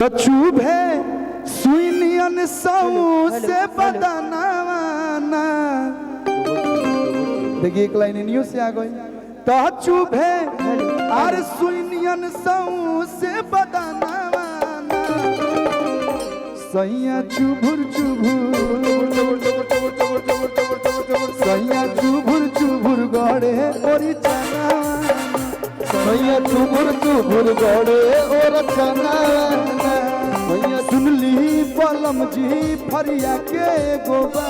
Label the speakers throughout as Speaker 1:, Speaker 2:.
Speaker 1: चुभे सुनियन सऊ से बदनावाना। देखिए एक लाइन न्यूज से आ गई। तो चुभे आर सुनियन सऊ से बदनावाना। सैया चुभुर चुभुर सैया चुभुर चुभुर गड़े और चना। सैया चुभुर चुभुर गड़े और चना। सुनली पलम जी फरिया के गोबा।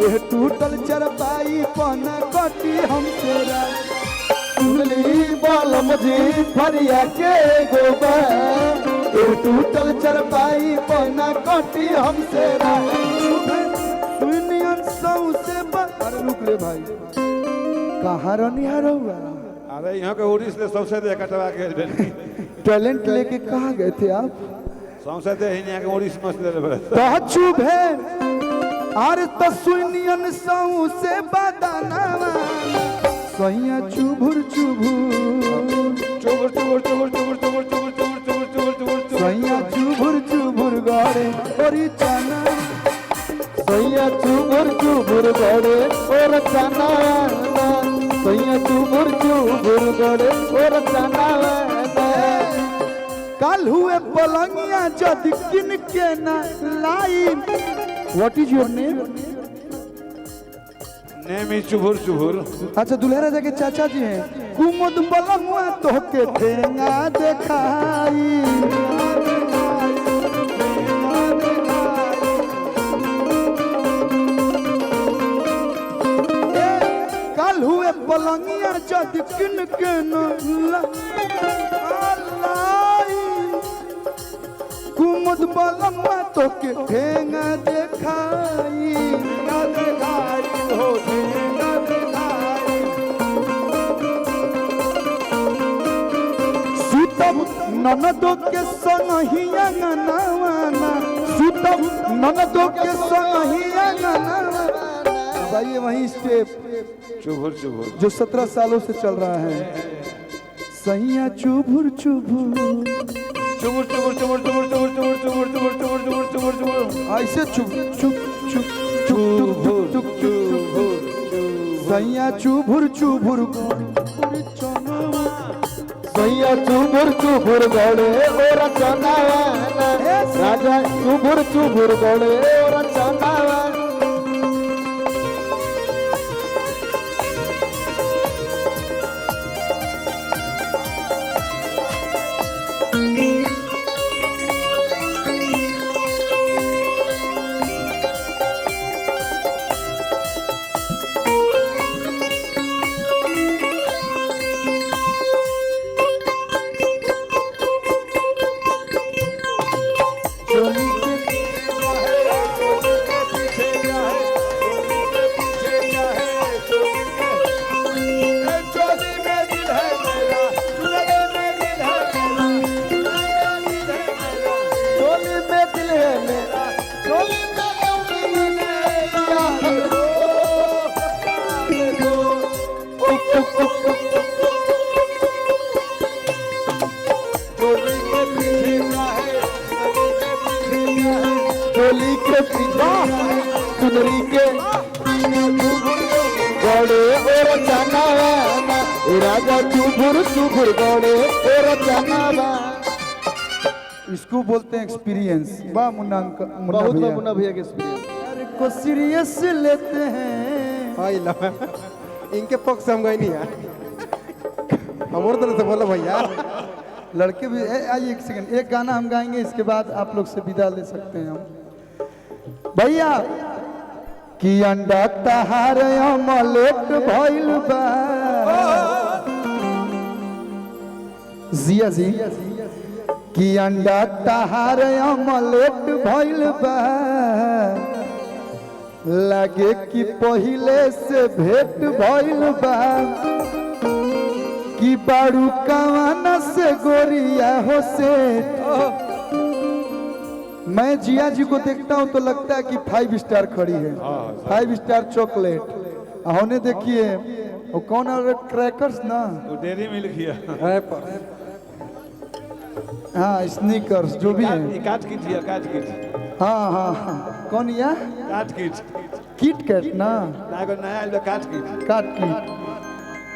Speaker 1: ये टूटल चरपाई पना कटी हमसे। सुनली पलम जी फरिया के गोबा। ये टूटल चरपाई पना कटी हमसे। सुनियन सऊ से अरे रुक ले भाई, कहाँ रनिहार हुआ?
Speaker 2: अरे यहाँ के उड़ीस ने सबसे दे कटवा के
Speaker 1: टैलेंट लेके कहाँ गए थे आप?
Speaker 2: सबसे दे यहाँ के उड़ीस मस्त दे रहे।
Speaker 1: तो चुप है अरे तो सुनियन सऊ से बदनावा। सैया चुभुर चुभुर
Speaker 2: चुभुर चुभुर चुभुर चुभुर चुभुर चुभुर चुभुर चुभुर चुभुर चुभुर
Speaker 1: सैया चुभुर चुभुर गड़े और चना। सैया चुभुर चुभुर गड़े और चना। सैया चुभुर चुभुर गड़े और चना। कल हुए पलंगिया जद किन के ना लाई। What is your name?
Speaker 2: Name is चुभुर चुभुर।
Speaker 1: अच्छा दुल्हा राजा के चाचा जी हैं। कुमुद बलमुआ तो के ठेंगा देखाई। कल हुए पलंगिया जद किन के ना लाई। कुमुद बलमुआ तो के ठेंगा देखाई। हो सुतब ननदो के संगहिया गनावाना। सुतब ननदो के संगहिया गनावाना। भाई वही स्टेप
Speaker 2: चुभुर चुभुर
Speaker 1: जो 17 सालों से चल रहा है। सैया चुभुर चुभुर
Speaker 2: चुभुर चुभुर चुभुर चुभुर चुभुर चुभुर चुभुर चुभुर चुभुर चुभुर चुभुर चुभुर
Speaker 1: ऐसे चुप चुप चुप चुप चुप चुप। सैया चुभुर चुभुर सैया चुभुर चुभुर गड़े और चना। राजा चुभुर चुभुर गड़े और चना। चोली के पीछा सुनरी के गड़े और चना। राजा चुभुर चुभुर गड़े और चना। इसको बोलते हैं एक्सपीरियंस। वाह मुन्ना
Speaker 3: बहुत मुन्ना भैया के एक्सपीरियंस।
Speaker 1: अरे को सीरियस लेते हैं।
Speaker 3: हाय ला इनके पक्ष हम गए नहीं यार। हम और तरह से बोलो भैया।
Speaker 1: लड़के भी आइए एक सेकंड, एक गाना हम गाएंगे, इसके बाद आप लोग से विदा ले सकते हैं हम। भैया कि अंडा तहार अमलेट भइल बा। जिया जी कि अंडा तहार अमलेट भइल बा। लगे कि पहिले से भेंट भइल बा। कि बारू कवाना से गोरिया हो से। मैं जिया जी को देखता हूँ तो लगता है कि 5 स्टार खड़ी है। 5 स्टार चॉकलेट। होने देखिए वो कौन है क्रैकर्स ना,
Speaker 2: वो डेरी मिल्क किया।
Speaker 1: हाँ स्नीकर्स जो भी है।
Speaker 2: काट कीजिए काट कीजिए
Speaker 1: हाँ हाँ हाँ कौन या
Speaker 2: काट कीजिए
Speaker 1: किट कैट ना
Speaker 2: नया आइल काट कीजिए
Speaker 1: काट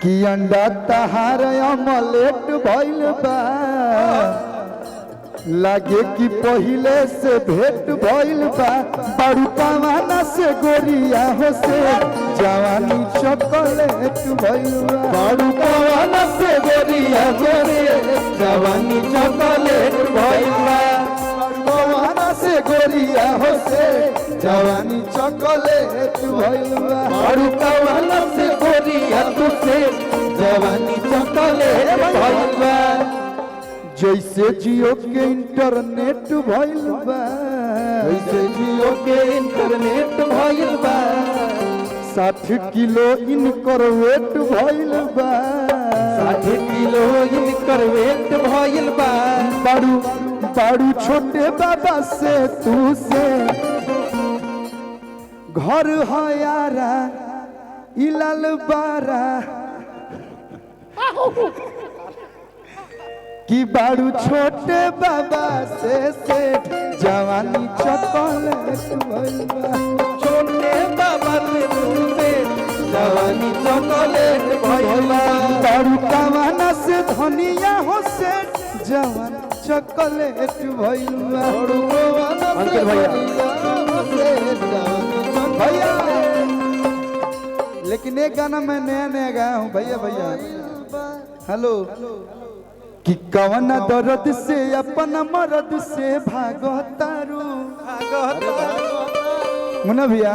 Speaker 1: की अंडा तहार अमलेट भइल बा लागे कि पहिले से भेंट भइल बा बड़ू पवाना से गोरिया हो से जवानी चॉकलेट भइल बा बड़ू पवाना से गोरिया हो से जवानी चॉकलेट भइल बा बड़ू पवाना से गोरिया हो से जवानी चॉकलेट भइल बा बड़ू पवाना से गोरिया हो से जवानी चॉकलेट भइल बा जैसे जियो के इंटरनेट भइल बा जैसे जियो के इंटरनेट भइल बा 60 किलो इनकर वेट भइल बा 60 किलो इनकर वेट भइल बा बारू बारू छोटे बाबा से तू से घर है यारा इलाल बारा कि बारू छोटे बाबा से जवानी चॉकलेट भइल बा छोटे बाबा से जवानी चॉकलेट भइल बा बारू कवाना से धनिया हो से जवानी चॉकलेट भइल बा बारू कवाना से धनिया हो से जवानी भैया। लेकिन एक गाना मैं नया नया गाया हूँ भैया भैया हेलो कि कवन दर्द से अपना मर्द से भागतारू मुन्ना भैया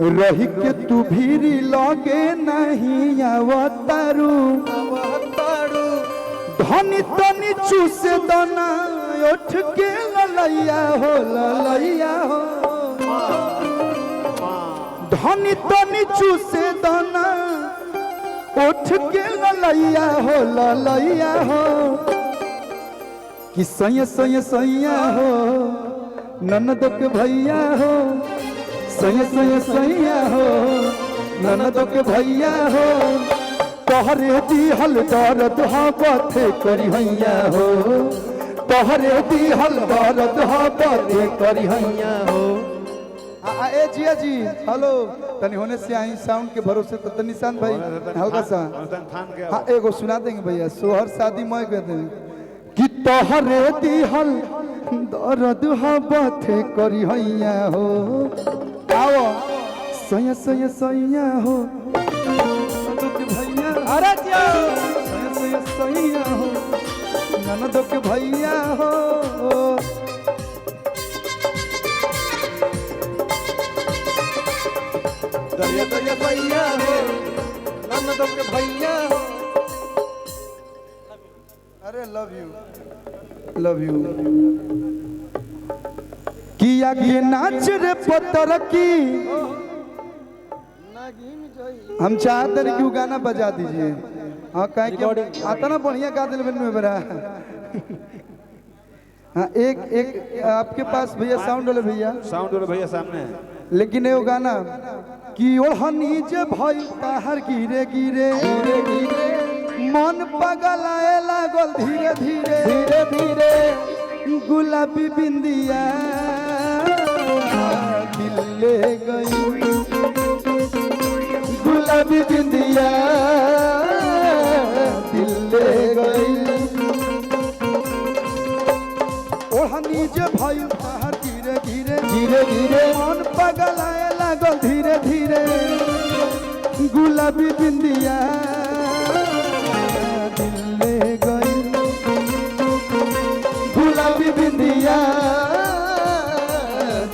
Speaker 1: रही के तू भीरी लगे नहीं आवतारू धनी तनी चूसे दाना उठ के ललैया हो धनी तनी चूसे दाना उठ के ललैया हो कि सैया हो ननद के भैया हो सैया हो ननद के भैया हो तोहरे दिहल दर्द हा बाथे करी हैया हो तोहरे दिहल दर्द हा बाथे करी हैया हो। ए जिया जी हेलो तनी होने से आई साउंड के भरोसे तो निशान भाई हल्का सा हाँ एगो सुना देंगे भैया सोहर शादी मैं कहते हैं कि तोहरे दिहल दर्द हा बाथे करी हैया हो आओ सैया हो भैया अरे सैया हो ननद के भैया हो दरिया भैया हो ननद के भैया हो अरे लव यू किया के नाच रे पत्थर की हम चाहते हैं कि वो गाना बजा दीजिए हाँ कहे आता ना बढ़िया गा दिल में बड़ा हाँ एक आपके पास भैया साउंड वाले भैया
Speaker 2: सामने है
Speaker 1: लेकिन वो गाना कि ओढ़नी जे भइल ताहर गिरे गिरे मन पगलाए लागल धीरे धीरे गुलाबी बिंदिया दिल ले गई गुलाबी बिंदिया दिल ले गई ओढ़नी जे भइल ताहर धीरे मन पगलाए लागल धीरे गुलाबी बिंदिया दिल ले गई गुलाबी बिंदिया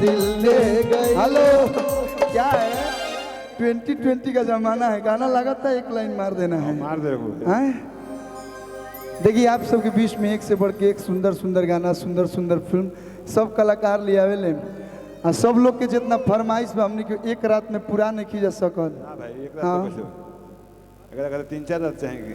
Speaker 1: दिल ले गई। हेलो क्या है 2020 का जमाना है गाना लगाता है एक लाइन मार देना है
Speaker 2: मार दे
Speaker 1: देखिए आप सबके बीच में एक से बढ़ के एक सुंदर गाना सुंदर फिल्म सब कलाकार ले आवेले सब लोग के जितना फरमाइश बा हमने के एक रात में पूरा नहीं की जा सकल।
Speaker 2: भाई एक रात तो अगर 3-4 रात चाहेंगे